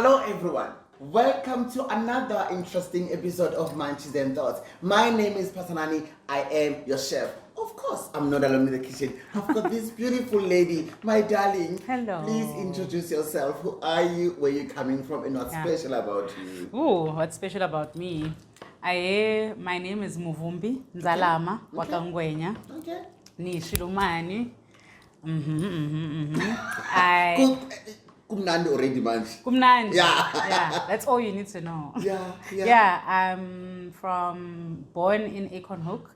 Hello everyone, welcome to another interesting episode of Munchies and Thoughts. My name is Phathanani, I am your chef. Of course, I'm not alone in the kitchen. I've got this beautiful lady, my darling. Hello. Please introduce yourself. Who are you, where you coming from, and what's special about you? Ooh, what's special about me? My name is Ndzalama, Wakangwenya. Okay. Ni Shilumani. Kumnandi already, man. Kumnandi. Yeah. That's all you need to know. Yeah. I'm born in Acornhoek.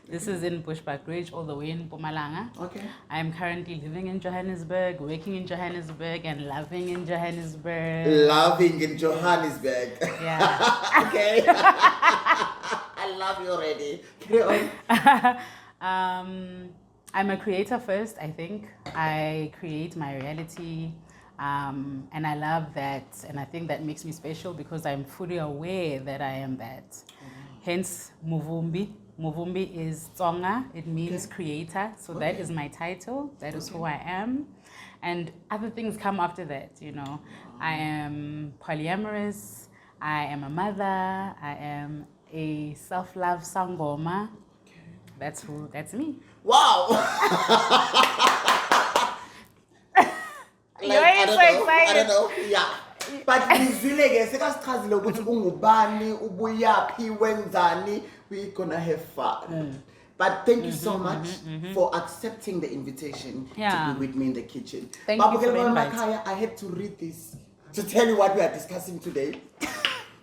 This is in Bushbuckridge, all the way in Mpumalanga. Okay. I'm currently living in Johannesburg, working in Johannesburg, and loving in Johannesburg. Loving in Johannesburg. Yeah. Okay. I love you already. Carry on. I'm a creator first, I think. I create my reality. And I love that. And I think that makes me special because I'm fully aware that I am that. Hence, Muvumbi. Muvumbi is Tsonga. It means creator. So that is my title. That is who I am. And other things come after that, you know. I am polyamorous. I am a mother. I am a self-love sangoma. That's me. Wow! You're so excited. I don't know. Yeah. But ngizwile-ke sekasichazile ukuthi ungubani, ubuyaphi, wenzani. We're gonna have fun. But thank you so much for accepting the invitation to be with me in the kitchen. Thank you for the invite. I had to read this to tell you what we are discussing today.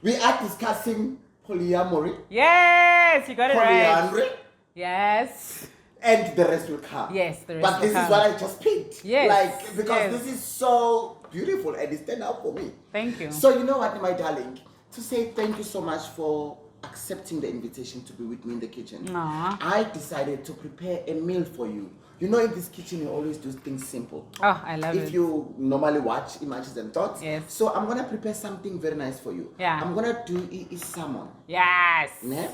We are discussing polyamory. Yes, you got it right. Polyandry. Yes. And the rest will come. Yes, the rest but will this come. is what I just picked. Yes. Because this is so beautiful and it stand out for me. Thank you. So you know what, my darling? To say thank you so much for accepting the invitation to be with me in the kitchen. Aww. I decided to prepare a meal for you. You know, in this kitchen, you always do things simple. Oh, I love it. If you normally watch Images and Thoughts. Yes. So I'm going to prepare something very nice for you. Yeah. I'm going to do salmon. Yes. Ne?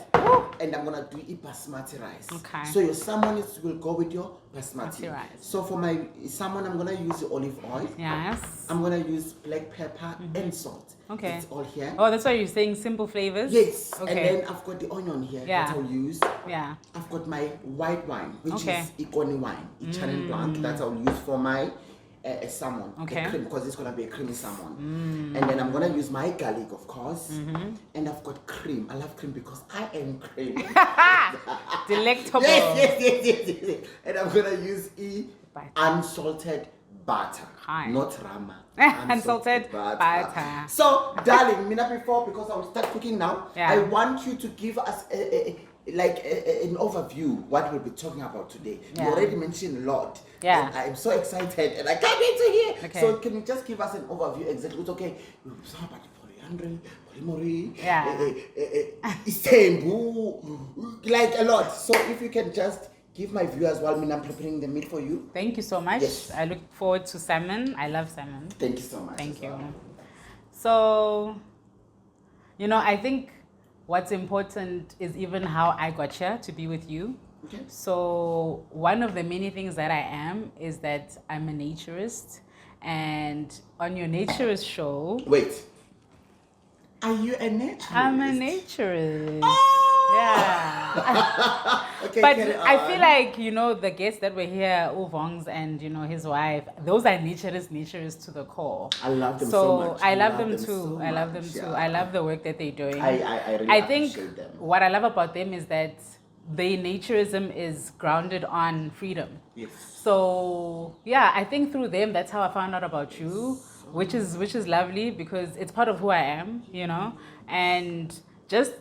And I'm going to do basmati rice. Okay. So your salmon will go with your basmati rice. So for my salmon, I'm going to use olive oil. Yes. I'm going to use black pepper and salt. Okay. It's all here. Oh, that's why you're saying simple flavors? Yes. Okay. And then I've got the onion here that I'll use. Yeah. I've got my white wine, which Okay. is Ikoni wine, Italian Blanc, that I'll use for my salmon. Okay. The cream, because it's going to be a creamy salmon. And then I'm going to use my garlic, of course. And I've got cream. I love cream because I am cream. Delectable. Yes. And I'm going to use unsalted butter. Hi. Not rama. Unsalted butter. So, darling, before, because I'll start cooking now, Yeah. I want you to give us an overview what we'll be talking about today. Yeah. You already mentioned a lot. Yeah. And I'm so excited and I can't wait to hear. Okay. So can you just give us an overview exactly? It's okay. We'll talk about polyandry, polyamory, Istanbul, like a lot. So if you can just give my viewers while I'm preparing the meal for you. Thank you so much. Yes. I look forward to salmon. I love salmon. Thank you so much. Thank you. So, you know, I think what's important is even how I got here to be with you. Okay. So one of the many things that I am is that I'm a naturist. And on your naturist show... Wait. Are you a naturist? I'm a naturist. Oh! Yeah. Okay, but I feel like, you know, the guests that were here, Uvongs and, you know, his wife, those are naturist to the core. I love them so much. I love them too. So I love them much, too. yeah. I love the work that they're doing. I really I think appreciate them. what I love about them is that their naturism is grounded on freedom. Yes. So yeah, I think through them, that's how I found out about you, which is lovely because it's part of who I am, you know, and just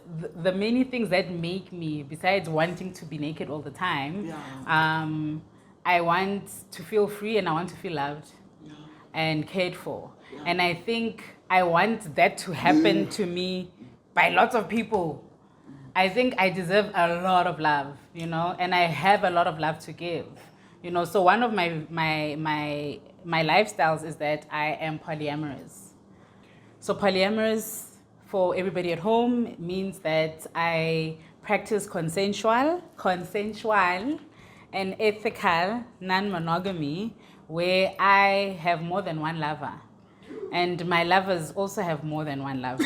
the many things that make me, besides wanting to be naked all the time, I want to feel free and I want to feel loved and cared for. And I think I want that to happen to me by lots of people. I think I deserve a lot of love, you know, and I have a lot of love to give, you know. So one of my lifestyles is that I am polyamorous. So polyamorous, for everybody at home, means that I practice consensual and ethical non-monogamy, where I have more than one lover. And my lovers also have more than one lover.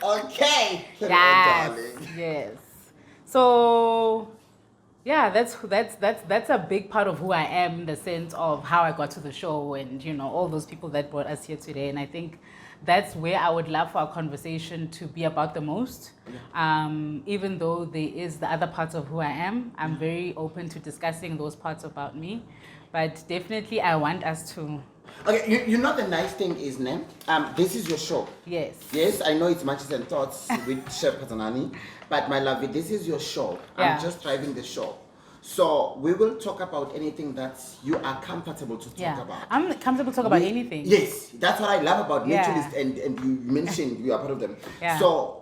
Okay. Yes, Darling. yes. So, yeah, that's a big part of who I am, in the sense of how I got to the show, and all those people that brought us here today. And I think that's where I would love for our conversation to be about the most. Even though there is the other parts of who I am, I'm very open to discussing those parts about me. But definitely, I want us to. Okay, you know the nice thing is, this is your show. Yes. Yes, I know it's Matches and Thoughts with Chef Phathanani, but my lovey, this is your show. Yeah. I'm just driving the show. So we will talk about anything that you are comfortable to talk about. I'm comfortable to talk about anything. Yes, that's what I love about Yeah. naturalists, and you mentioned you are part of them. Yeah. So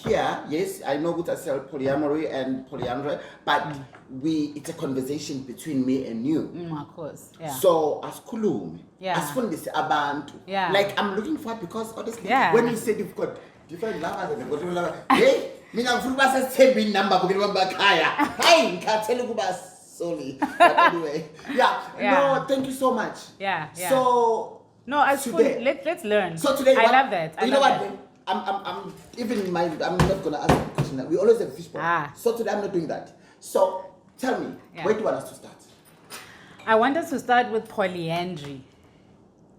here, yes, I know what I sell polyamory and polyandry, but it's a conversation between me and you. Of course. Yeah. So asikhulume, Yeah. asifundise abantu. Yeah. Like I'm looking forward, because honestly, Yeah. when you said you've got different lovers and you've got different lovers, hey, mina ngifuna ukuba sesithembini number bukeni bamakhaya. Hayi ngikhathele ukuba sorry. But anyway, yeah. No, thank you so much. Yeah. So no, as today, let's learn. So today, I love that. You know what? I'm even in my. I'm not gonna ask a question. We always have fishbowl. So today I'm not doing that. So tell me, where do you want us to start? I want us to start with polyandry.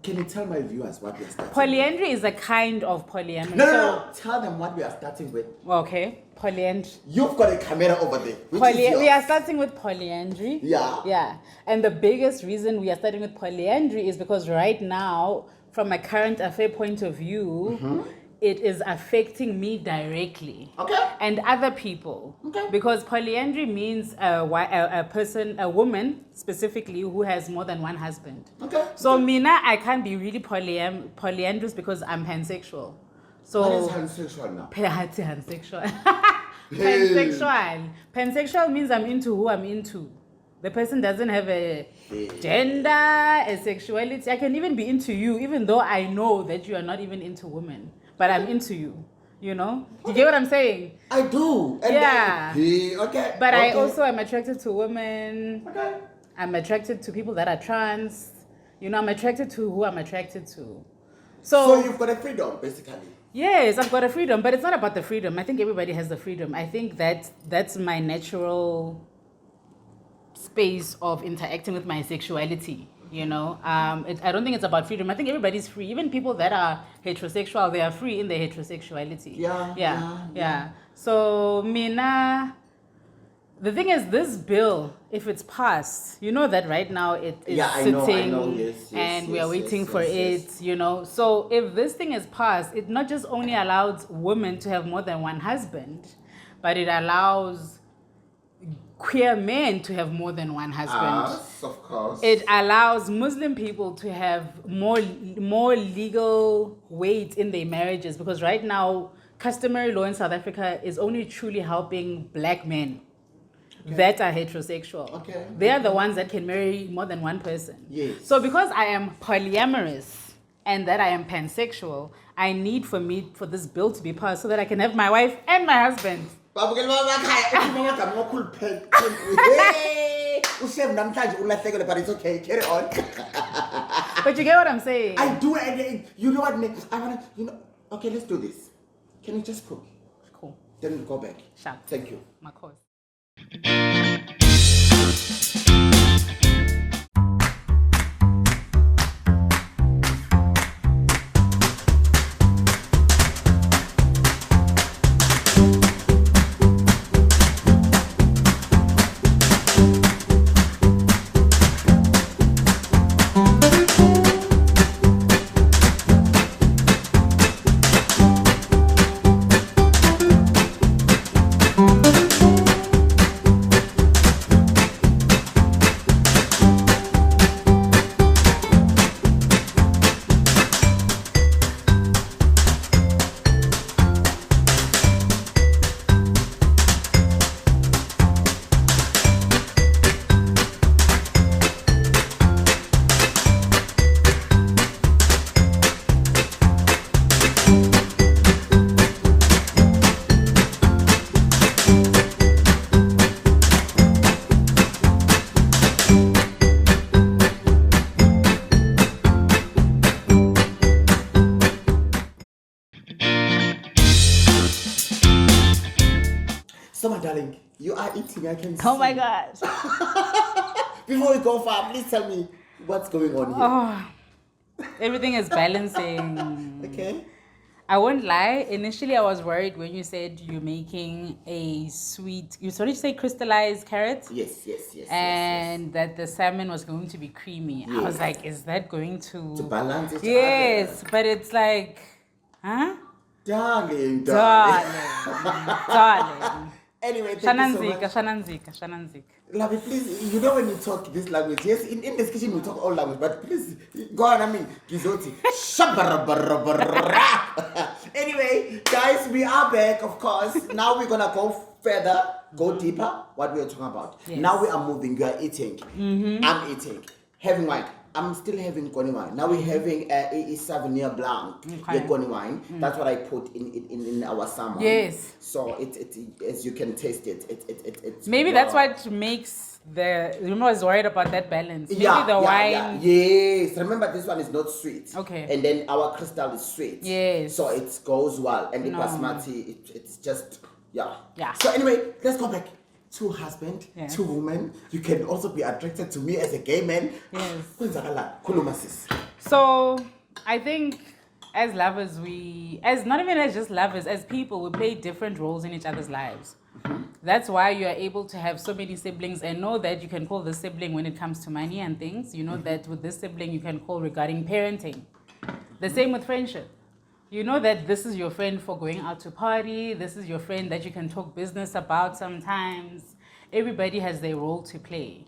Can you tell my viewers what we are starting? Polyandry is a kind of polyamory. No. Tell them what we are starting with. Okay, polyandry. You've got a camera over there. We are starting with polyandry. Yeah. Yeah. And the biggest reason we are starting with polyandry is because right now, from a current affair point of view, it is affecting me directly. Okay. And other people. Okay. Because polyandry means a woman specifically who has more than one husband. Okay. So Mina, I can't be really polyandrous because I'm pansexual. So What is pansexual now? Pansexual. Pansexual. Pansexual means I'm into who I'm into. The person doesn't have a gender, a sexuality. I can even be into you, even though I know that you are not even into women. But I'm into you. You get what I'm saying? I do. And Yeah. Okay. But I also am attracted to women. Okay. I'm attracted to people that are trans. I'm attracted to who I'm attracted to. So you've got a freedom, basically. Yes, I've got a freedom, but it's not about the freedom. I think everybody has the freedom. I think that's my natural space of interacting with my sexuality. I don't think it's about freedom. I think everybody's free. Even people that are heterosexual, they are free in their heterosexuality. Yeah. So Mina, the thing is, this bill, if it's passed, that right now it is sitting, I know. Yes, and we are waiting for it. So if this thing is passed, it not just only allows women to have more than one husband, but it allows queer men to have more than one husband. Yes, of course. It allows Muslim people to have more legal weight in their marriages, because right now customary law in South Africa is only truly helping black men that are heterosexual. Okay. They are the ones that can marry more than one person. Yes. So because I am polyamorous and that I am pansexual, I need for this bill to be passed so that I can have my wife and my husband. But you it's okay. Carry on. But you get what I'm saying? I do, and you know what? I wanna, okay, let's do this. Can you just cook? Cool. Then we'll go back. Sure. Thank you. My course. darling, you are eating. I can see. Oh my gosh. Before we go far, please tell me what's going on here. Oh, everything is balancing. Okay. I won't lie. Initially, I was worried when you said you're making a sweet. You sort of say crystallized carrot. Yes. And that the salmon was going to be creamy. I was like, is that going to balance it? Yes, but it's like, huh? Darling. Anyway, thank you so much. Shananzika. Lovey, please, you know when you talk this language, yes, in this kitchen we talk all language, but please, go on, Gizoti. Anyway, guys, we are back, of course. Now we're going to go further, go deeper, what we are talking about. Yes. Now we are moving, you are eating. Mm-hmm. I'm eating. Having wine. I'm still having Goni wine. Now we're having a Sauvignon Blanc, the Goni wine. That's what I put in our salmon. Yes. So it as you can taste it. It's maybe that's what makes the. Remember, I was worried about that balance. Maybe the wine. Yes. Remember, this one is not sweet. Okay. And then our crystal is sweet. Yes. So it goes well. And the basmati, it's just Yeah. So anyway, let's go back. Two husband, Yeah. two women. You can also be attracted to me as a gay man. Yes. So I think as lovers, as not even as just lovers, as people, we play different roles in each other's lives. Mm-hmm. That's why you are able to have so many siblings and know that you can call the sibling when it comes to money and things. You know that with this sibling you can call regarding parenting. The same with friendship. You know that this is your friend for going out to party. This is your friend that you can talk business about sometimes. Everybody has their role to play,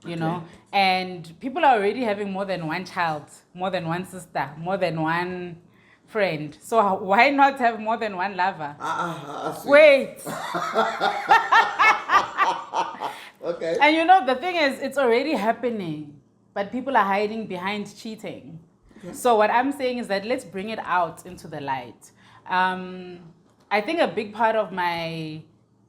you know. And people are already having more than one child, more than one sister, more than one friend. So why not have more than one lover? Wait. Okay. And you know, the thing is, it's already happening, but people are hiding behind cheating. So what I'm saying is that let's bring it out into the light. I think a big part of my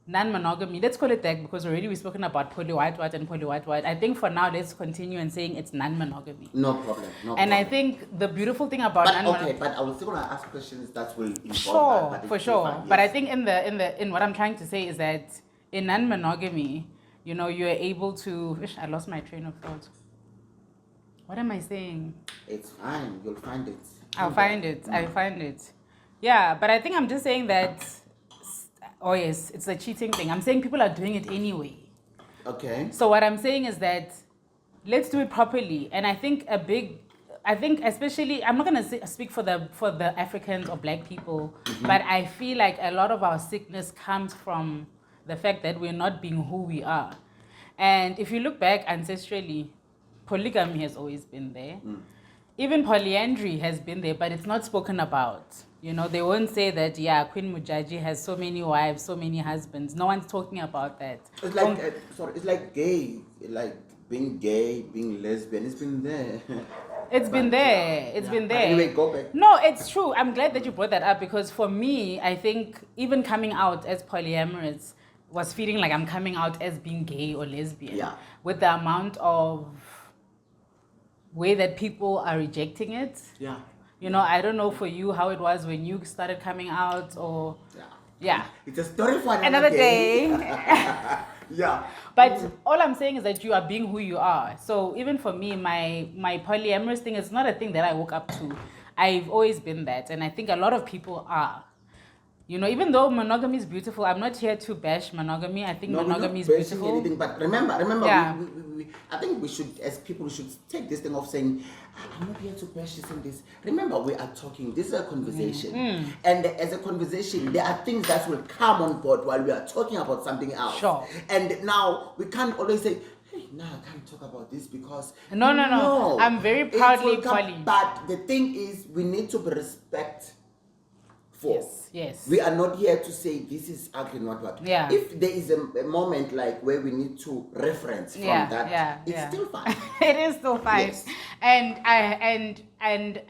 non-monogamy, let's call it that because already we've spoken about poly-white and poly-white. I think for now, let's continue and saying it's non-monogamy. No problem. And I think the beautiful thing about non-monogamy... Okay, but I was still going to ask questions that will involve that. For sure. Yes. But I think in what I'm trying to say is that in non-monogamy, you know, you're able to... I lost my train of thought. What am I saying? It's fine. You'll find it. I'll find it. Yeah, but I think I'm just saying that, oh yes, it's a cheating thing. I'm saying people are doing it anyway. Okay. So what I'm saying is that let's do it properly. And I think especially, I'm not going to speak for the Africans or black people, but I feel like a lot of our sickness comes from the fact that we're not being who we are. And if you look back ancestrally, polygamy has always been there. Even polyandry has been there, but it's not spoken about. You know, they won't say that, Queen Mujaji has so many wives, so many husbands. No one's talking about that. It's like, it's like gay, like being gay, being lesbian. It's been there. It's been there. It's been there. Anyway, go back. No, it's true. I'm glad that you brought that up because for me, I think even coming out as polyamorous was feeling like I'm coming out as being gay or lesbian. Yeah. With the amount of way that people are rejecting it. Yeah. You know, I don't know for you how it was when you started coming out or... Yeah. It's a story for another day. Yeah. But all I'm saying is that you are being who you are. So even for me, my polyamorous thing is not a thing that I woke up to. I've always been that. And I think a lot of people are. You know, even though monogamy is beautiful, I'm not here to bash monogamy. I think monogamy is beautiful. Anything, but remember, yeah. I think we should, as people, we should take this thing of saying, I'm not here to bash this and this. Remember, we are talking. This is a conversation. And as a conversation, there are things that will come on board while we are talking about something else. Sure. And now, we can't always say, hey, no, I can't talk about this because... No. I'm very proudly poly. But the thing is, we need to be respectful. Yes. We are not here to say this is ugly and what. Yeah. If there is a moment like where we need to reference from that, it's still fine. It is still fine. Yes. And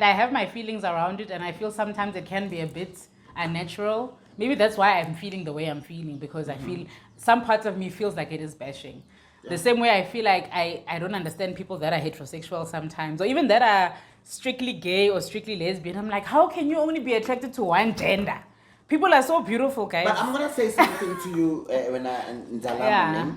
I have my feelings around it, and I feel sometimes it can be a bit unnatural. Maybe that's why I'm feeling the way I'm feeling, because I feel some parts of me feels like it is bashing. The same way I feel like I don't understand people that are heterosexual sometimes, or even that are strictly gay or strictly lesbian. I'm like, how can you only be attracted to one gender? People are so beautiful, guys. But I'm gonna say something to you when Ndzalama. Yeah.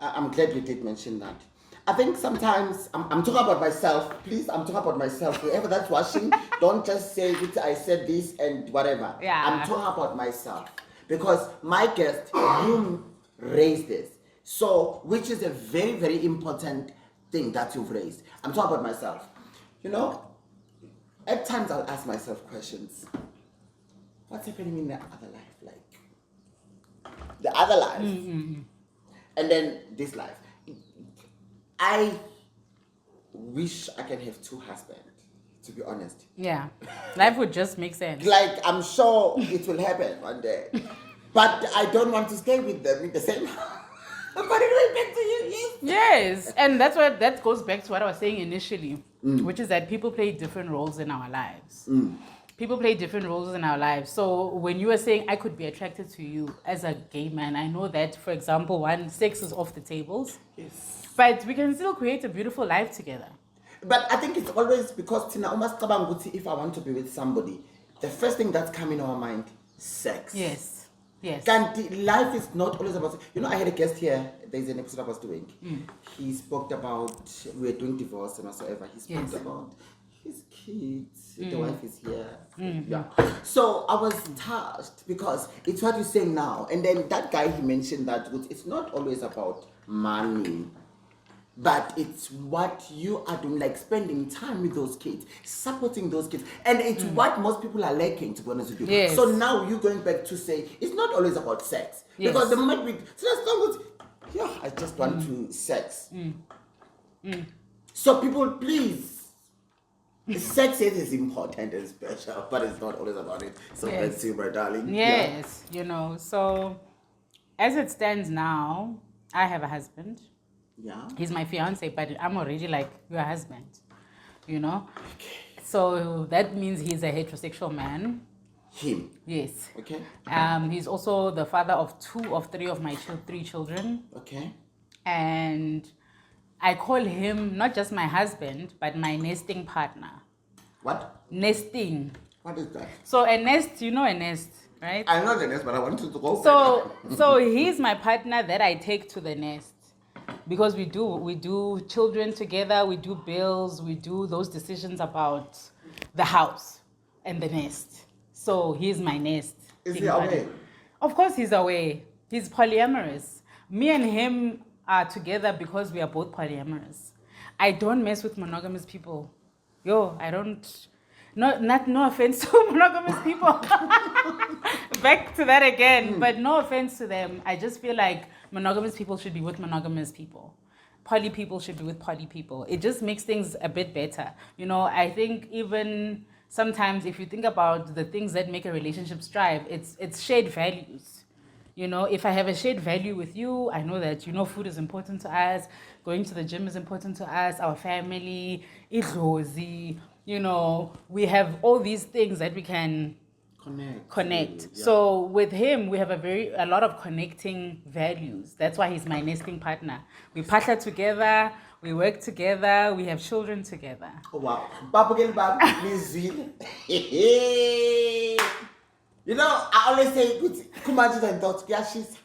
I'm glad you did mention that. I think sometimes I'm talking about myself. Please, I'm talking about myself. Whoever that's watching, don't just say I said this and whatever. Yeah. I'm talking about myself because my guest, you raised this. So, which is a very, very important thing that you've raised. I'm talking about myself. You know, at times I'll ask myself questions. What's happening in the other life? Like, the other life. And then this life. I wish I can have 2 husbands, to be honest. Yeah. Life would just make sense. Like, I'm sure it will happen one day. But I don't want to stay with them in the same house. But anyway, back to you. Yes. And that goes back to what I was saying initially, which is that people play different roles in our lives. People play different roles in our lives. So when you were saying I could be attracted to you as a gay man, I know that, for example, sex is off the tables. Yes. But we can still create a beautiful life together. But I think it's always because Tina almost if I want to be with somebody, the first thing that's coming in our mind, sex. Yes. Yes. And life is not always about. You know, I had a guest here. There's an episode I was doing. He spoke about we were doing divorce and whatsoever. He spoke about his kids. The wife is here. Yeah. So I was touched because it's what you're saying now. And then that guy he mentioned that it's not always about money. But it's what you are doing, like spending time with those kids, supporting those kids. And it's what most people are lacking, to be honest with you. Yes. So now you're going back to say, it's not always about sex. Yes. Because the moment we, so that's not good. Yeah, I just want to sex. So people, please, sex is important and special, but it's not always about it. So let's see, my darling. Yes, you know, so as it stands now, I have a husband. Yeah. He's my fiance, but I'm already like your husband, you know? So that means he's a heterosexual man. Him. Yes. Okay. He's also the father of 2 of 3 of my 3 children. Okay. And I call him not just my husband, but my nesting partner. What? Nesting. What is that? So a nest, you know a nest, right? I know the nest, but I want to go. So he's my partner that I take to the nest. Because we do children together, we do bills, we do those decisions about the house and the nest. So he's my nest. Is he away? Of course he's away. He's polyamorous. Me and him are together because we are both polyamorous. I don't mess with monogamous people. I don't. No offense to monogamous people. Back to that again, but no offense to them. I just feel like monogamous people should be with monogamous people. Poly people should be with poly people. It just makes things a bit better. You know, I think even sometimes if you think about the things that make a relationship strive, it's shared values. You know, if I have a shared value with you, I know that, you know, food is important to us, going to the gym is important to us, our family, idlozi, you know, we have all these things that we can connect. Yeah. So with him, we have a lot of connecting values. That's why he's my nesting partner. We partner together, we work together, we have children together. Oh wow. You know, I always say Kumaji and thoughts, she's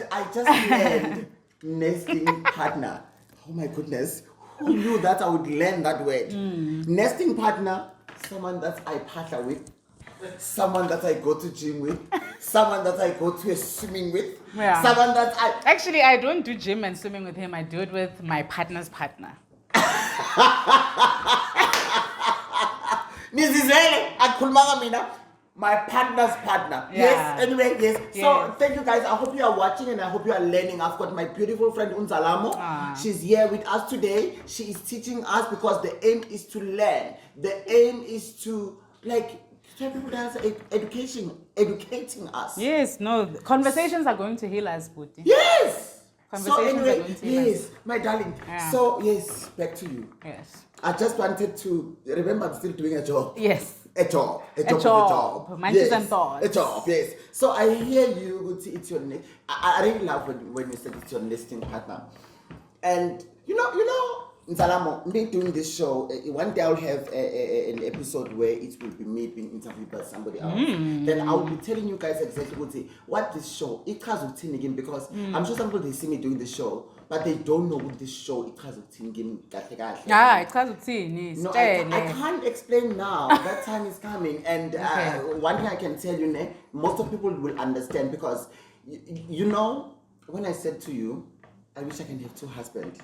I just learned nesting partner. Oh my goodness. Who knew that I would learn that word? Nesting partner, someone that I partner with, someone that I go to gym with, someone that I go to a swimming with, someone that I... Actually, I don't do gym and swimming with him. I do it with my partner's partner. My partner's partner. Yeah. Yes, anyway, yes. So thank you guys. I hope you are watching and I hope you are learning. I've got my beautiful friend Ndzalama. She's here with us today. She is teaching us because the aim is to learn. The aim is to people that's educating us. Yes, no. Conversations are going to heal us, Buti. Yes. Conversations are going to heal us. My darling. Yeah. So yes, back to you. Yes. I just wanted to remember I'm still doing a job. Yes. A job. Manches and thoughts. A job, yes. So I hear you, it's your I really love when you said it's your nesting partner. And you know, Ndzalama, me doing this show, one day I'll have an episode where it will be me being interviewed by somebody else. Then I'll be telling you guys exactly what this show, it has routine again, because I'm sure some people, they see me doing the show, but they don't know what this show, it has routine again. Yeah, it's because of tea. No, I can't explain now. That time is coming. And one thing I can tell you, most of people will understand, because, you know, when I said to you, I wish I can have 2 husbands.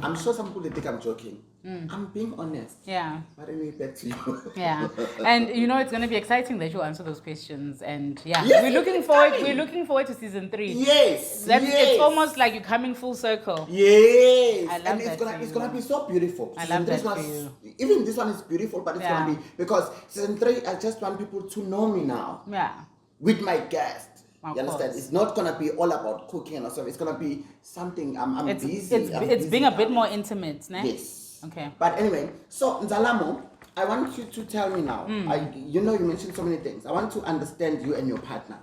I'm sure some people think I'm joking. I'm being honest. Yeah. But anyway, back to you. Yeah. And you know, it's going to be exciting that you answer those questions. And yeah, Yes, we're looking forward to season 3. Yes. It's almost like you're coming full circle. Yes. I love and that it's gonna be so beautiful. I love that for is, you. Even this one is beautiful, but it's gonna be, because season 3, I just want people to know me now. Yeah. With my guest. Of You understand? course. It's not gonna be all about cooking and stuff. It's gonna be something. I'm busy. It's being a bit more intimate, ne? Yes. Okay. But anyway, so Ndzalama, I want you to tell me now. You know, you mentioned so many things. I want to understand you and your partner.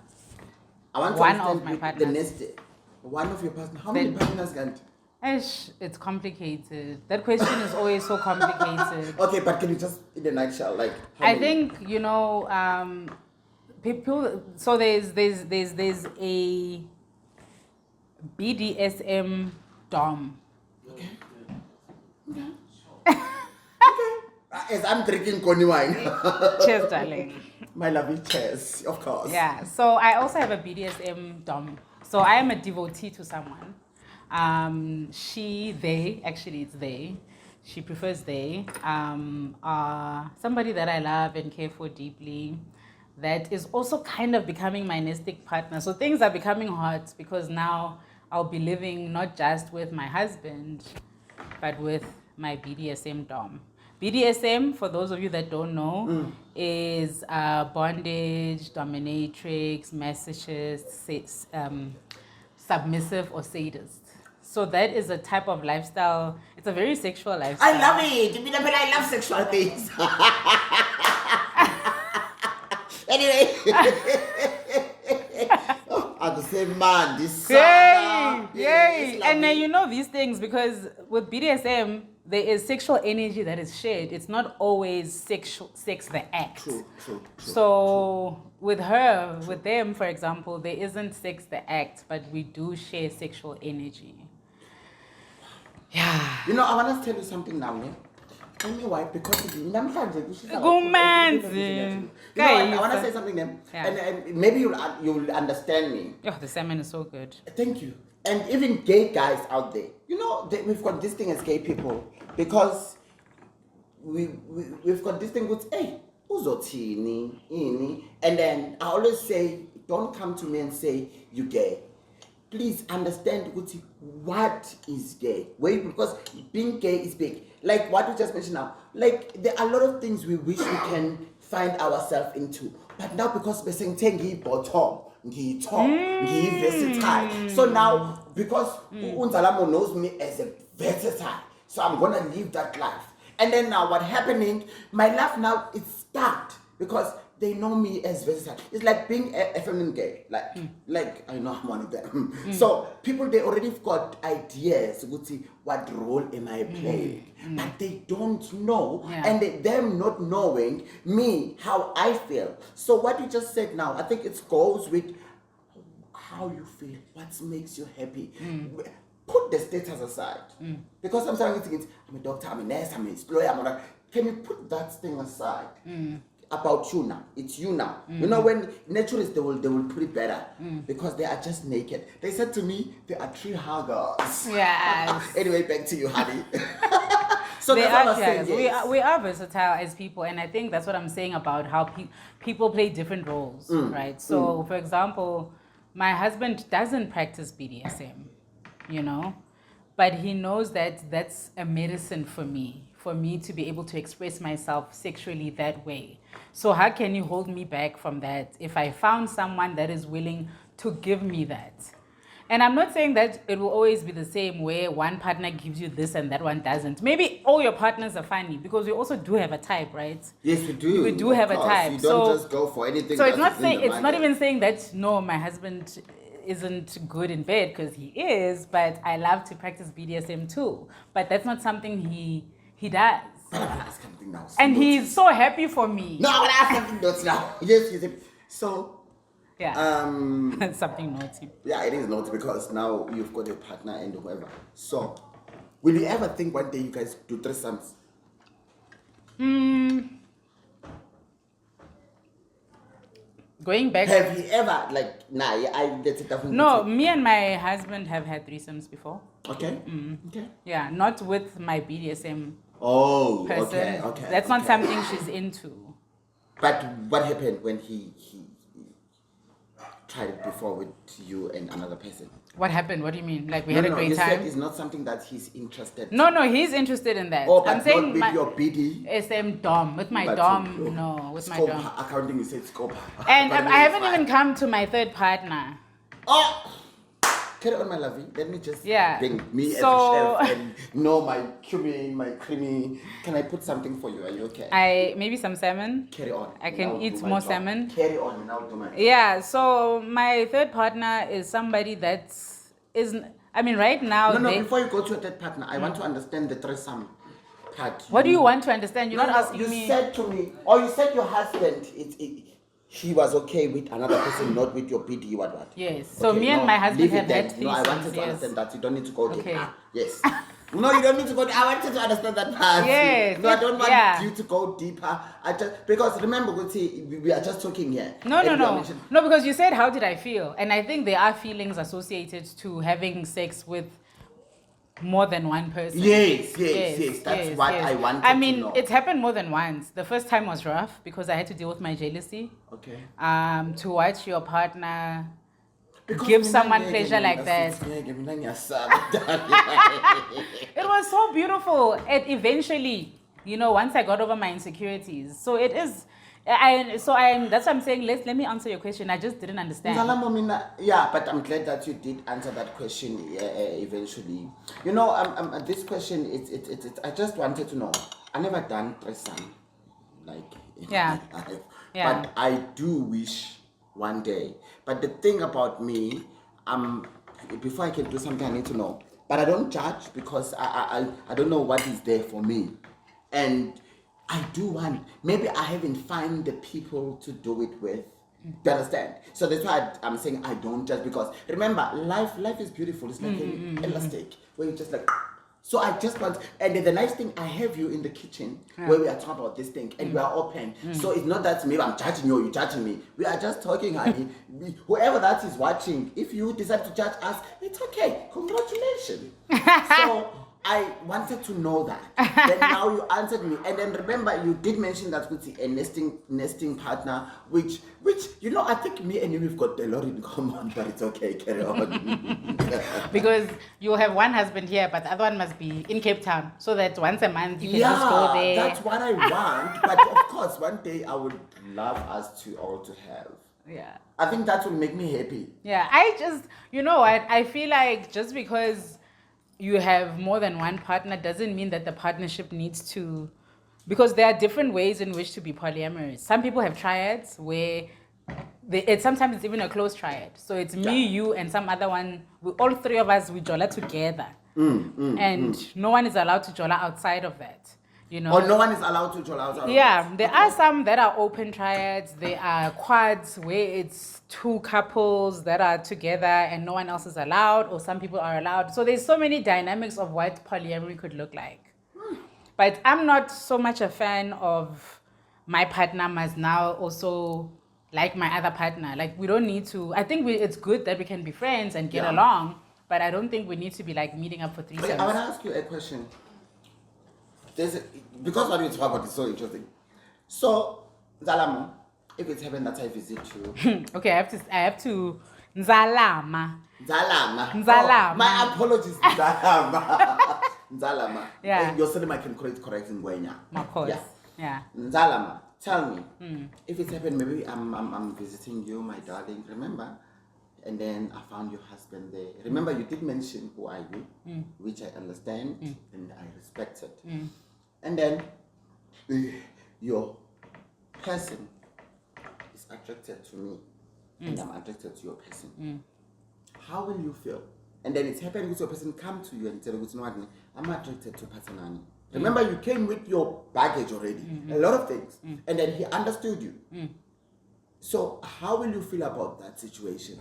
I want to One understand of my the partners. next day. One of your partners. How many partners can? It's complicated. That question is always so complicated. Okay, but can you just in a nutshell, like? How I many? think, you know, people. So there's a BDSM dom. Okay. As I'm drinking Coney wine. Cheers, darling. My lovely cheers, of course. Yeah. So I also have a BDSM dom. So I am a devotee to someone. They. She prefers they. Somebody that I love and care for deeply. That is also kind of becoming my nesting partner. So things are becoming hot, because now I'll be living not just with my husband, but with my BDSM dom. BDSM, for those of you that don't know, is bondage, dominatrix, masochist, submissive, or sadist. So that is a type of lifestyle. It's a very sexual lifestyle. I love it. I love sexual things. Anyway. At the same man, this Yay! And then you know these things, because with BDSM, there is sexual energy that is shared. It's not always sex the act. True. So with them, for example, there isn't sex the act, but we do share sexual energy. Yeah. You know, I want to tell you something now, ne? Tell me why, because I want to say something then, and maybe you'll understand me. Oh, the salmon is so good. Thank you. And even gay guys out there, you know, we've got this thing as gay people, because we've got this thing with, hey, uzotini, ini, and then I always say, don't come to me and say you gay. Please understand what is gay. Because being gay is big. Like what we just mentioned now. Like there are a lot of things we wish we can find ourselves into. But now because we're saying ngi bottom, ngi top, ngi versatile. So now because Ndzalama knows me as a versatile, so I'm gonna live that life. And then now what's happening, my life now is stuck because they know me as versatile. It's like being a feminine gay. Like I know I'm one of them. So people, they already got ideas. What role am I playing? But they don't know. Yeah. And them not knowing me, how I feel. So what you just said now, I think it goes with how you feel. What makes you happy. Put the status aside. Because I'm starting to think, I'm a doctor, I'm a nurse, I'm an explorer. Can you put that thing aside? About you now. It's you now. You know, when naturalists, they will put it better because they are just naked. They said to me, they are tree huggers. Yes. Anyway, back to you, honey. So they that's what I are was saying. Yes. we are versatile as people, and I think that's what I'm saying about how people play different roles, right? So, for example, my husband doesn't practice BDSM, you know, but he knows that that's a medicine for me to be able to express myself sexually that way. So how can you hold me back from that if I found someone that is willing to give me that? And I'm not saying that it will always be the same where one partner gives you this and that one doesn't. Maybe all your partners are funny, because we also do have a type, right? Yes, we do. We do have a type. You don't just go for anything. So it's not even saying that no, my husband isn't good in bed, because he is, but I love to practice BDSM too. But that's not something he does. But I want to ask something now. And he's so happy for me. No, I want to ask something else now. Yes, he's happy. So, Yeah. Something naughty. yeah, it is naughty because now you've got a partner and whoever. So, will you ever think one day you guys do threesomes? Going back. Have you ever, like, that's it. No, me and my husband have had threesomes before. Okay. Okay. Yeah, not with my BDSM Oh, person. okay. That's not something she's into. But what happened when he tried it before with you and another person? What happened? What do you mean? Like we had a great you time? said it's not something that he's interested in. No, he's interested in that. Oh, but I'm saying not with your BD? SM dom. With my But dom, no. With my scope, dom. accounting, you said scope. And But I haven't it's even fine. come to my third partner. Oh! Carry on, my lovey. Let me just bring me as So- a chef and know my cumin, my creamy. Can I put something for you? Are you okay? Maybe some salmon. Carry on. I and can I'll eat do my more job. salmon. Carry on and I'll do my job. Yeah, so my third partner is somebody right now. No, before you go to a third partner, I want to understand the threesome part. What do you want to understand? You're No, not asking you me. said to me, or you said your husband, he was okay with another person, not with your BD, what? Yes, so me and my husband leave it have had then. No, I wanted threesomes, to yes. understand that. You don't need to go Okay. deep. Yes. No, you don't need to go deep. I wanted to understand that part. Yes, No, I don't want yeah. you to go deeper. Because remember, we are just talking here. No, And you are mentioning- No, because you said, how did I feel? And I think there are feelings associated to having sex with more than one person. Yes. That's what I wanted I to mean, know. it's happened more than once. The first time was rough because I had to deal with my jealousy. Okay. To watch your partner Because give mina someone ngeke pleasure like mina that. ngeke, mina ngiyasaba. It was so beautiful. And eventually, once I got over my insecurities. So it is. That's what I'm saying. Let me answer your question. I just didn't understand. Ndzalama, yeah, but I'm glad that you did answer that question eventually. This question, it's I just wanted to know. I never done threesome, like Yeah. Yeah. But I do wish one day. But the thing about me, before I can do something, I need to know. But I don't judge because I don't know what is there for me, and I do want. Maybe I haven't found the people to do it with. Do you understand? So that's why I'm saying I don't judge, because remember, life is beautiful. It's like an elastic where you just like. So I just want, and the nice thing, I have you in the kitchen where we are talking about this thing and we are open. So it's not that maybe I'm judging you or you judging me. We are just talking, honey. Whoever that is watching, if you decide to judge us, it's okay. Congratulations. So I wanted to know that. Then now you answered me. And then remember, you did mention that with a nesting partner, which I think me and you, we've got a lot in common, but it's okay, carry on. Because you have one husband here, but the other one must be in Cape Town, so that once a month you can just go there. That's what I want. But of course, one day I would love us to all to have. Yeah. I think that will make me happy. Yeah, I just, I feel like just because you have more than one partner doesn't mean that the partnership needs to, because there are different ways in which to be polyamorous. Some people have triads where sometimes it's even a close triad. So it's me, you, and some other one. All three of us, we jola together. No one is allowed to jola outside of that. Or no one is allowed to join outside. Yeah, there are some that are open triads. There are quads where it's two couples that are together and no one else is allowed, or some people are allowed. So there's so many dynamics of what polyamory could look like. But I'm not so much a fan of my partner must now also like my other partner. Like, we don't need to. I think it's good that we can be friends and get along, but I don't think we need to be like meeting up for threesomes. Okay, I want to ask you a question. Because what we talk about is so interesting. So, Ndzalama, if it's heaven that I visit you. Okay, I have to Ndzalama. Oh, my apologies, Ndzalama. Ndzalama. Yeah. Your surname I can correct in Gwenya. Of course. Yeah. Ndzalama, tell me, if it's heaven, maybe I'm visiting you, my darling. Remember? And then I found your husband there. Remember, you did mention who are you, which I understand and I respected. And then your person is attracted to me, and I'm attracted to your person. how will you feel? And then it's happened with your person come to you and tell you, I'm attracted to Phathanani. Remember, you came with your baggage already, a lot of things, and then he understood you. So how will you feel about that situation?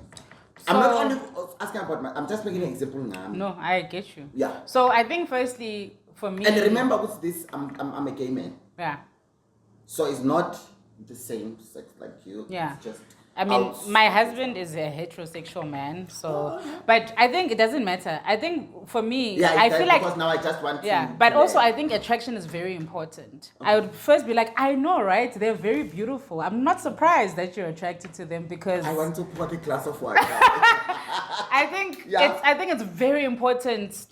I'm not only asking about I'm just making an example now. No, I get you. Yeah. So I think firstly, for me... And remember with this, I'm a gay man. Yeah. So it's not the same sex like you. Yeah. It's just I mean, my husband is a heterosexual man, so... But I think it doesn't matter. I think for me, I feel like... Because now I just want to... Yeah, but also I think attraction is very important. Okay. I would first be like, I know, right? They're very beautiful. I'm not surprised that you're attracted to them because... I want to put a glass of wine. I think it's very important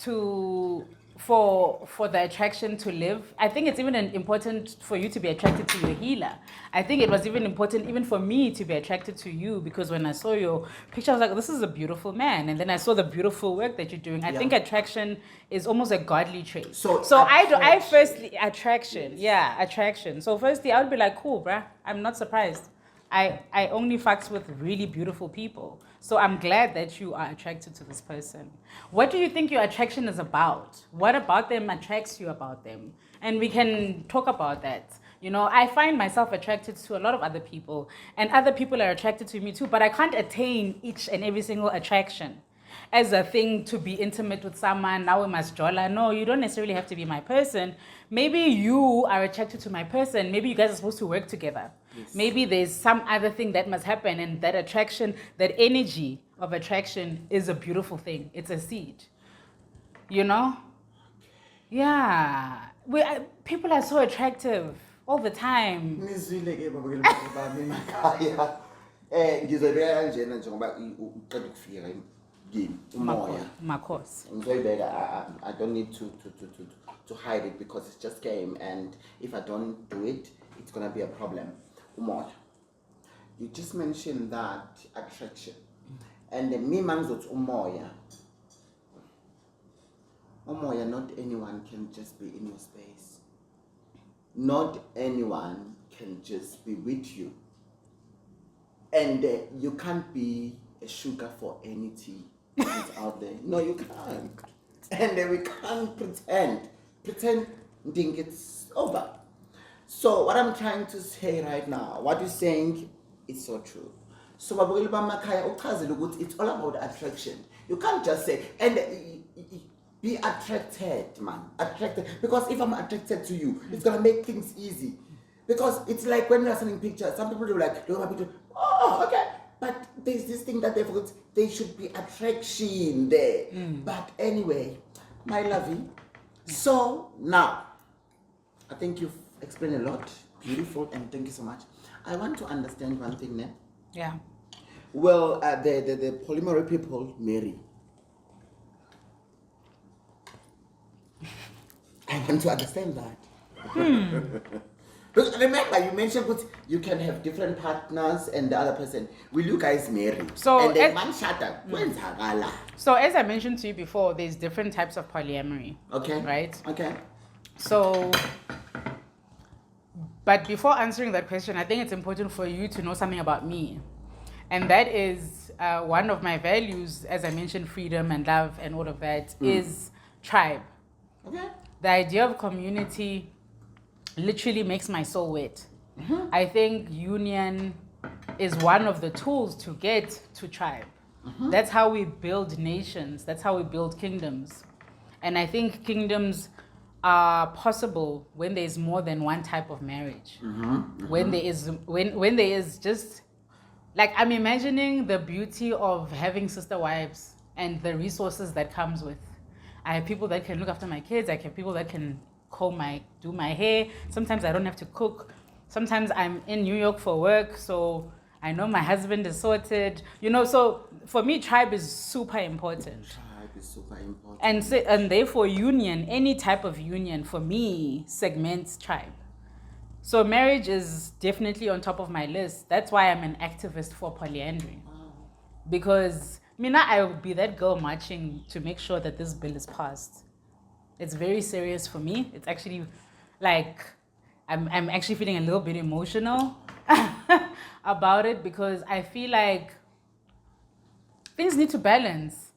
for the attraction to live. I think it's even important for you to be attracted to your healer. I think it was even important even for me to be attracted to you because when I saw your picture, I was like, this is a beautiful man. And then I saw the beautiful work that you're doing. I think attraction is almost a godly trait. So attraction. Yeah, attraction. So firstly, I would be like, cool, bruh. I'm not surprised. I only fucks with really beautiful people. So I'm glad that you are attracted to this person. What do you think your attraction is about? What about them attracts you about them? And we can talk about that. You know, I find myself attracted to a lot of other people and other people are attracted to me too, but I can't attain each and every single attraction as a thing to be intimate with someone. Now we must jola. No, you don't necessarily have to be my person. Maybe you are attracted to my person. Maybe you guys are supposed to work together. Yes. Maybe there's some other thing that must happen, and that attraction, that energy of attraction is a beautiful thing. It's a seed. You know? Yeah. People are so attractive all the time. I don't need to hide it because it's just game, and if I don't do it, it's gonna be a problem. You just mentioned that attraction, and the me manzot umoya. Umoya, not anyone can just be in your space. Not anyone can just be with you, and you can't be a sugar for any tea that's out there. No, you can't, and we can't pretending it's over. So what I'm trying to say right now, what you're saying is so true. So it's all about attraction. You can't just say and be attracted, man. Attracted, because if I'm attracted to you, it's gonna make things easy. Because it's like when we are sending pictures, some people are like, oh, okay. But there's this thing that they forgot. There should be attraction there. But anyway, my lovey. So now, I think you've explained a lot. Beautiful, and thank you so much. I want to understand one thing now. Yeah. Well, the Polyamory people marry. I want to understand that. Because remember, you mentioned that you can have different partners and the other person. Will you guys marry? So and then one shatter. When's Hagala? So as I mentioned to you before, there's different types of polyamory. Okay. Right? Okay. So, but before answering that question, I think it's important for you to know something about me. And that is one of my values, as I mentioned, freedom and love and all of that, is tribe. Okay. The idea of community literally makes my soul wet. I think union is one of the tools to get to tribe. That's how we build nations. That's how we build kingdoms. And I think kingdoms are possible when there's more than one type of marriage. When there is just, like, I'm imagining the beauty of having sister wives and the resources that comes with. I have people that can look after my kids. I have people that can do my hair. Sometimes I don't have to cook. Sometimes I'm in New York for work, so I know my husband is sorted. You know, so for me, tribe is super important. Tribe is super important. And therefore, union, any type of union, for me, segments tribe. So marriage is definitely on top of my list. That's why I'm an activist for polyandry. Because I will be that girl marching to make sure that this bill is passed. It's very serious for me. It's actually like, I'm actually feeling a little bit emotional about it because I feel like things need to balance.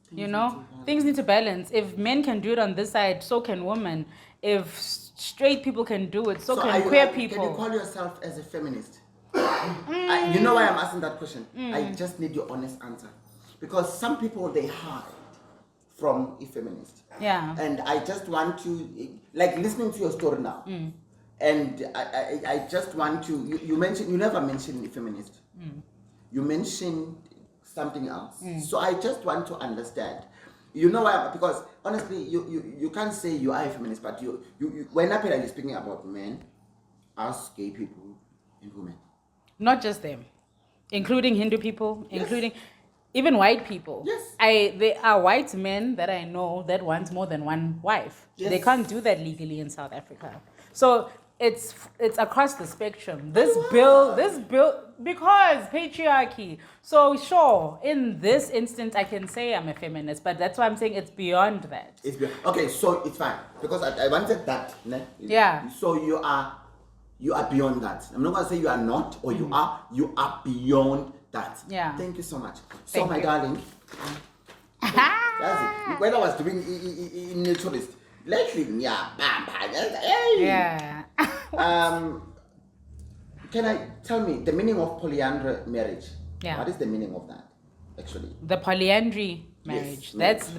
Things need to balance. If men can do it on this side, so can women. If straight people can do it, so can queer people. Can you call yourself as a feminist? You know why I'm asking that question? I just need your honest answer. Because some people, they hide from a feminist. Yeah. And I just want to, like listening to your story now, and I just want to, you mentioned, you never mentioned a feminist. You mentioned something else. So I just want to understand. You know why? Because honestly, you can't say you are a feminist, but you when you're speaking about men, us gay people, and women. Not just them, including Hindu people, including even white people. Yes. There are white men that I know that want more than one wife. Yes. They can't do that legally in South Africa. So it's across the spectrum. This bill, because patriarchy. So sure, in this instance, I can say I'm a feminist, but that's why I'm saying it's beyond that. Okay, so it's fine because I wanted that. Ne? Yeah. So you are beyond that. I'm not gonna say you are not, or you are beyond that. Yeah. Thank you so much. So Thank my you. darling, that's it. When I was doing in naturalist, lately, Yeah. Can I tell me the meaning of polyandry marriage? Yeah. What is the meaning of that, actually? The polyandry marriage. Yes,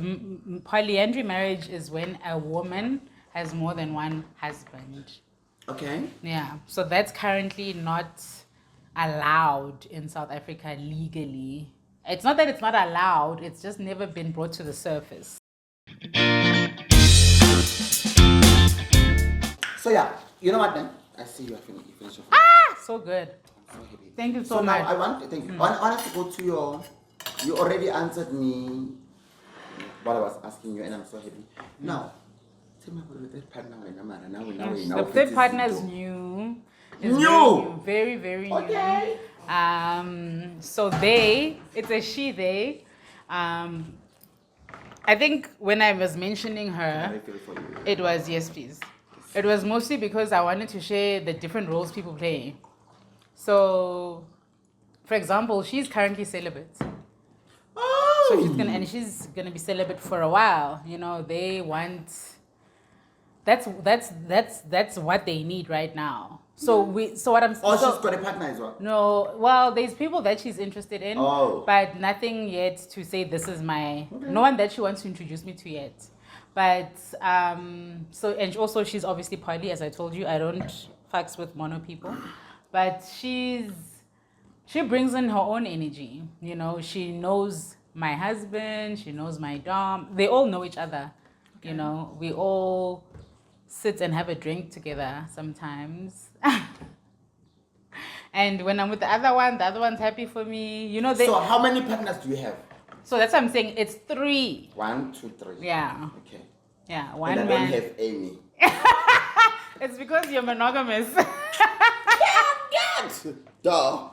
Polyandry marriage is when a woman has more than one husband. Okay. Yeah. So that's currently not allowed in South Africa legally. It's not that it's not allowed, it's just never been brought to the surface. So yeah, you know what then? I see you finished your food. So good. I'm so happy. Thank you so So much. now I want to thank you. I want to go to you already answered me what I was asking you, and I'm so happy. Now, tell me about the third partner. The third partner is new. Very, very new. Okay. So it's a she, they. I think when I was mentioning her, I feel for you. it was, yes, please. It was mostly because I wanted to share the different roles people play. So, for example, she's currently celibate. Oh. So she's gonna be celibate for a while. They want. That's what they need right now. So she's got a partner as well. No, well, there's people that she's interested in, but nothing yet to say this is my. Okay. No one that she wants to introduce me to yet. But and also she's obviously poly, as I told you. I don't fucks with mono people, but she brings in her own energy. She knows my husband, she knows my dom. They all know each other. Okay. We all sit and have a drink together sometimes. And when I'm with the other one's happy for me. So how many partners do you have? So that's what I'm saying. It's 3. 1, 2, 3. Yeah. Okay. Yeah. One and I man. don't have Amy. It's because you're monogamous. Duh.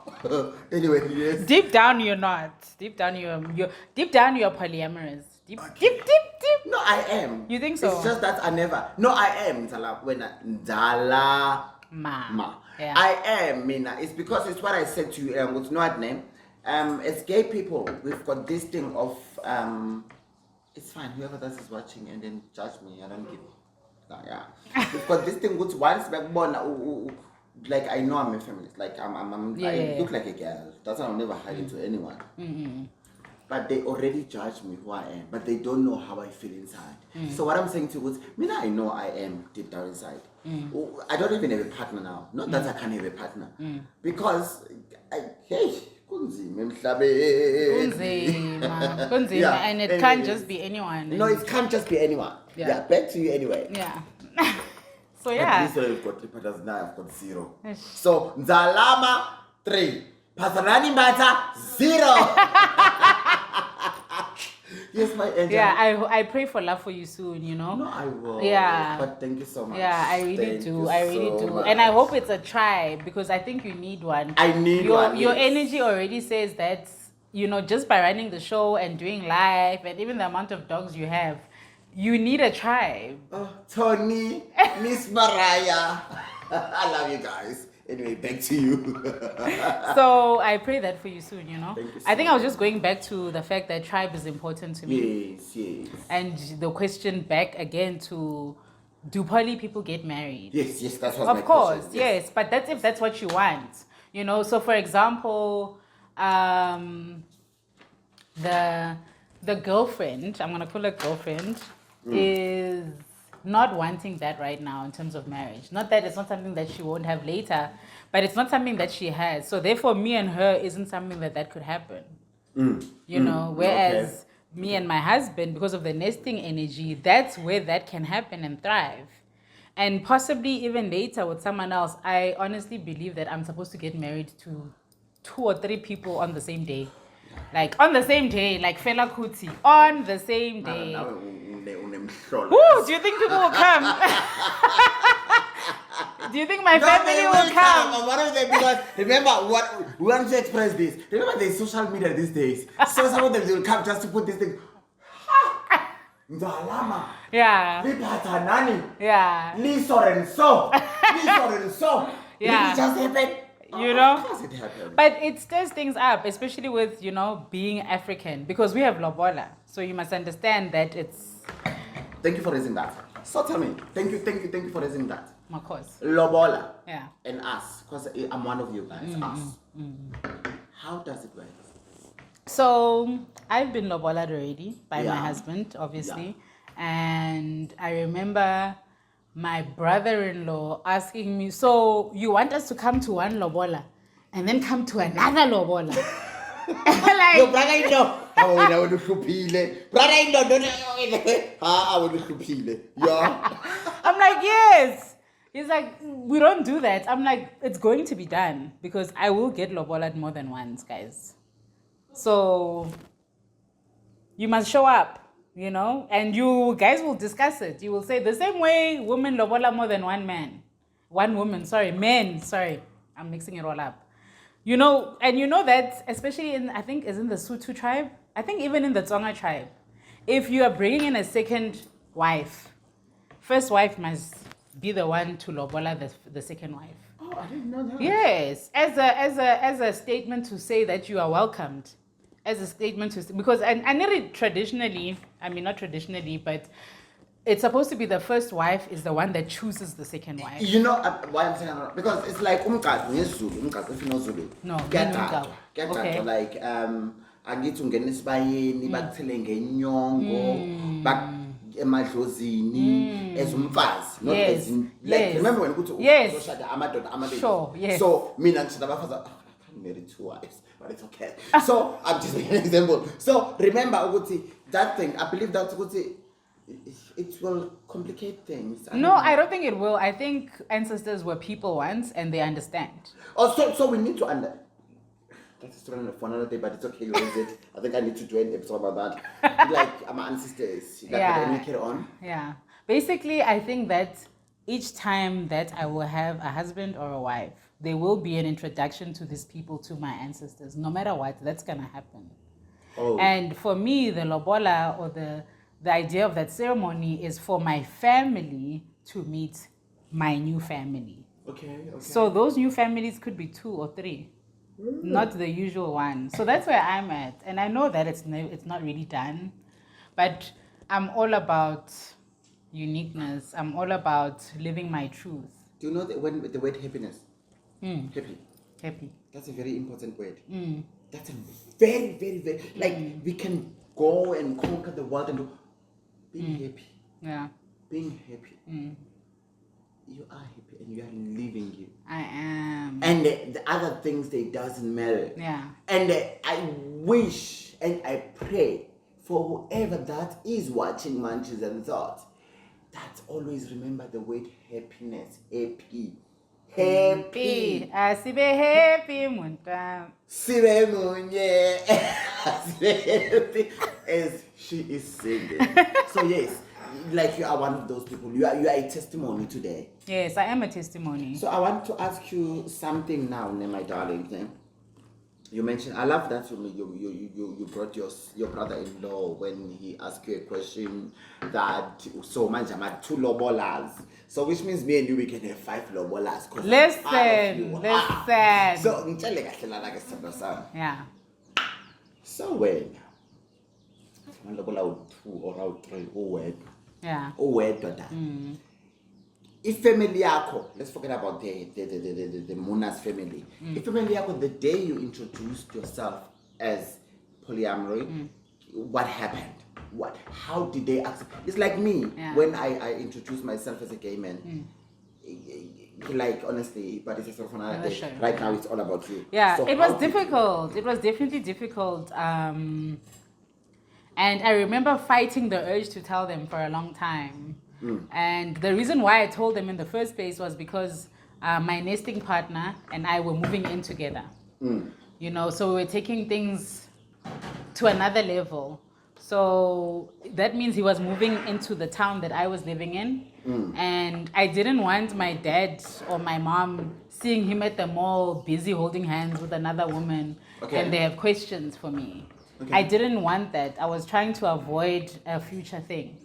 Anyway, yes. Deep down, you're not. Deep down, you're polyamorous. Deep. No, I am. You think so? It's just that I never. No, I am Ndzalama. Yeah. I am, Mina. It's because it's what I said to you. What's not name? As gay people, we've got this thing of it's fine. Whoever that is watching and then judge me, I don't give. Yeah. We've got this thing which once backbone. Like I know I'm a feminist. Like I look like a girl. That's why I'll never hide it to anyone. Mm-hmm. But they already judge me who I am, but they don't know how I feel inside. So what I'm saying to you is, I know I am deep down inside. I don't even have a partner now. Not that I can't have a partner, because kunzima, and it can't just be anyone. No, it can't just be anyone. Yeah, back to you anyway. Yeah. So yeah. At least I've got 3 partners now. I've got 0. So Ndzalama 3, Phathanani Mbatha 0. Yes, my angel. Yeah, I pray for love for you soon. No, I will. Yeah. But thank you so much. Yeah, I really do. Much. And I hope it's a tribe, because I think you need one. I need one. Your energy already says that, just by running the show and doing live and even the amount of dogs you have, you need a tribe. Oh, Tony, Miss Mariah. I love you guys. Anyway, back to you. So I pray that for you soon, you know. Thank you so I think I was just going back to the fact that tribe is important to me. Yes. And the question back again to, do poly people get married? Yes, that's what. Of course, yes. But that's if that's what you want, you know. So for example, the girlfriend, I'm gonna call her girlfriend, is not wanting that right now in terms of marriage. Not that it's not something that she won't have later, but it's not something that she has. So therefore, me and her isn't something that could happen. You know, whereas me and my husband, because of the nesting energy, that's where that can happen and thrive. And possibly even later with someone else, I honestly believe that I'm supposed to get married to 2 or 3 people on the same day. Like on the same day, like Fela Kuti, on the same day. Ooh, do you think people will come? Do you think my family will come? One of them, because remember what we want to express this. Remember there's social media these days. So some of them will come just to put this thing. Ndzalama. Yeah. Phathanani. Yeah. So. Yeah. It just happened. You know? Of course it happened. But it stirs things up, especially with, you know, being African, because we have lobola. So you must understand that it's... Thank you for raising that. So tell me, thank you for raising that. Of course. Lobola. Yeah. And us, because I'm one of you guys, us. How does it work? So I've been lobolaed already by my Yeah. husband, obviously. And I remember my brother-in-law asking me, so you want us to come to one lobola and then come to another lobola? Like, Your brother-in-law. Brother-in-law, don't yeah. I'm like, yes. He's like, we don't do that. I'm like, it's going to be done because I will get lobolaed more than once, guys. So you must show up, you know, and you guys will discuss it. You will say the same way women lobola more than one man. One woman, sorry, men, sorry. I'm mixing it all up. You know, and you know that, especially in, I think, is in the Sotho tribe. I think even in the Tsonga tribe, if you are bringing in a second wife, first wife must be the one to lobola the second wife. Oh, I didn't know that. Yes, as a statement to say that you are welcomed. As a statement to, because I know it traditionally, I mean not traditionally, but it's supposed to be the first wife is the one that chooses the second wife. You know why I'm saying that? Because it's like umgado if you know Zulu. No, Okay. Like angithi ungena esibayeni bakuthele ngenyongo emadlozini as umfazi, not as in, like remember when ukuthi uzoshada amadoda amabili. Sure, yes. So mina ngishada abafazi married 2 wives, but it's okay. So I'm just making an example. So remember ukuthi that thing, I believe that ukuthi it will complicate things. I don't think it will. I think ancestors were people once and they understand. Oh, so we need to that's a story for another day, but it's okay, you raise it. I think I need to do an episode about that. Like, I'm ancestors. Yeah. Make it on. Yeah. Basically, I think that each time that I will have a husband or a wife, there will be an introduction to these people to my ancestors. No matter what, that's going to happen. Oh. And for me, the lobola or the idea of that ceremony is for my family to meet my new family. Okay. So those new families could be 2 or 3. Not the usual one. So that's where I'm at. And I know that it's not really done. But I'm all about uniqueness. I'm all about living my truth. Do you know the word happiness? Happy. That's a very important word. That's a very, very, very... Like, we can go and conquer the world and do... Being happy. Yeah. Being happy. You are happy and you are living you. I am. And the other things, they doesn't matter. Yeah. And I wish and I pray for whoever that is watching Munches and Thoughts, that always remember the word happiness. Happy. Happy. Sibe happy, Munta. Sibe munye. Sibe happy. As she is singing. So yes. Like you are one of those people. You are a testimony today. Yes, I am a testimony. So I want to ask you something now, my darling. You mentioned, I love that you brought your brother-in-law when he asked you a question that, so manjama 2 lobolas. So which means me and you, we can have 5 lobolas. Listen. So, yeah. So when, one lobola 2 or 3, Yeah. If family yako, let's forget about the Muna's family. If family yako, the day you introduced yourself as polyamory, what happened? How did they accept? It's like me when I introduced myself as a gay man. Like honestly, but it's a another day. Right now, it's all about you. Yeah, so it was difficult. It was definitely difficult. And I remember fighting the urge to tell them for a long time. And the reason why I told them in the first place was because my nesting partner and I were moving in together. You know, so we were taking things to another level. So that means he was moving into the town that I was living in. And I didn't want my dad or my mom seeing him at the mall busy holding hands with another woman. And they have questions for me. I didn't want that. I was trying to avoid a future thing.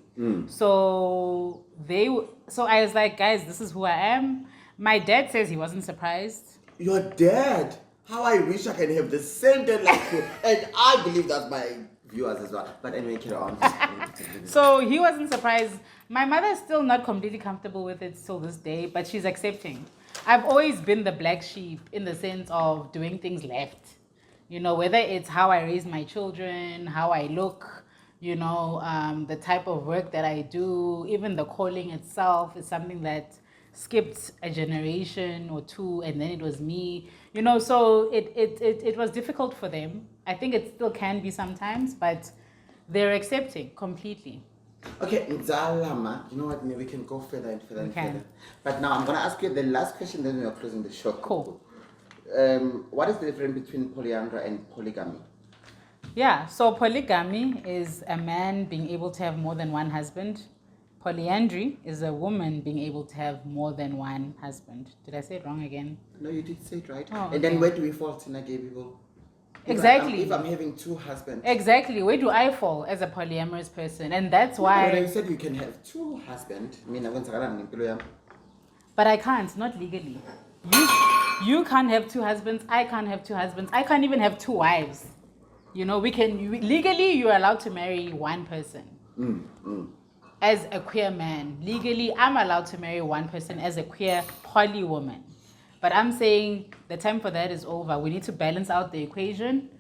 So I was like, guys, this is who I am. My dad says he wasn't surprised. Your dad? How I wish I can have the same dad like you. And I believe that's my viewers as well. But anyway, carry on. So he wasn't surprised. My mother's still not completely comfortable with it till this day, but she's accepting. I've always been the black sheep in the sense of doing things left. You know, whether it's how I raise my children, how I look, you know, the type of work that I do, even the calling itself is something that skipped a generation or 2, and then it was me. You know, so it was difficult for them. I think it still can be sometimes, but they're accepting completely. Okay, Ndzalama, you know what, maybe we can go further and further and further. But now I'm going to ask you the last question, then we are closing the show. Cool. What is the difference between polyandry and polygamy? Yeah, so polygamy is a man being able to have more than one husband. Polyandry is a woman being able to have more than one husband. Did I say it wrong again? No, you did say it right. Oh, and then where do we fall, Tina, gay people? Exactly. If I'm having 2 husbands. Exactly. Where do I fall as a polyamorous person? And that's why... But you said you can have 2 husbands. But I can't, not legally. You can't have 2 husbands. I can't have 2 husbands. I can't even have 2 wives. You know, legally you're allowed to marry one person. As a queer man. Legally, I'm allowed to marry one person as a queer poly woman. But I'm saying the time for that is over. We need to balance out the equation.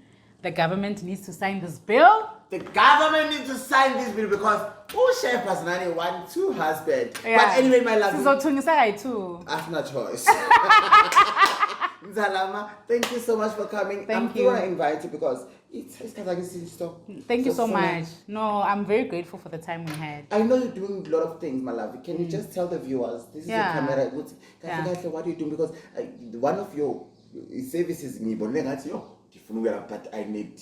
The government needs to sign this bill. The government needs to sign this bill because who share Phathanani want 2 husbands? Yeah. But anyway, my love. Too. I have no choice. Ndzalama, thank you so much for coming. Thank you. I want to invite you because it's Thank you so much. No, I'm very grateful for the time we had. I know you're doing a lot of things, my love. Can you just tell the viewers, this is your camera, what are you doing? Because one of your services, but I need,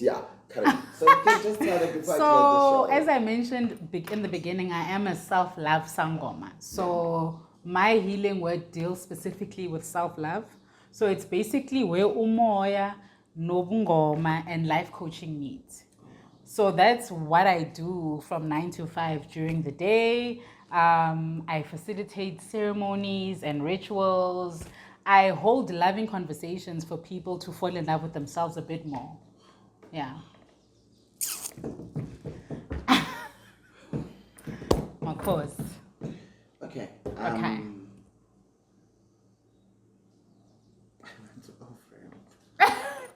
correct. So you can just tell them before I close the show. As I mentioned in the beginning, I am a self-love sangoma. So my healing work deals specifically with self-love. So it's basically where umoya, nobungoma, and life coaching meet. So that's what I do from 9 to 5 during the day. I facilitate ceremonies and rituals. I hold loving conversations for people to fall in love with themselves a bit more. Yeah. Of course. Okay. Okay.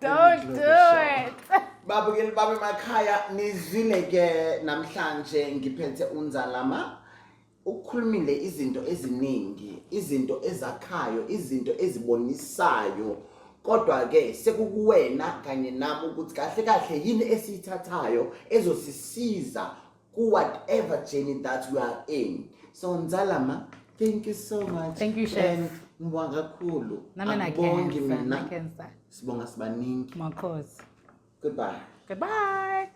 Don't do it. Babugil babe makhaya nizwile ke namhlanje ngiphethe uNdzalama ukhulumile izinto eziningi, izinto ezakhayo, izinto ezibonisayo. Kodwa ke sekukuwena kanye nami ukuthi kahle kahle yini esithathayo ezosisiza ku whatever journey that we are in. So Ndzalama, thank you so much. Thank you, Chef. Ngibonga kakhulu. Nami Akubonge mina. nakenza. Sibonga sibaningi. Of course. Goodbye. Goodbye.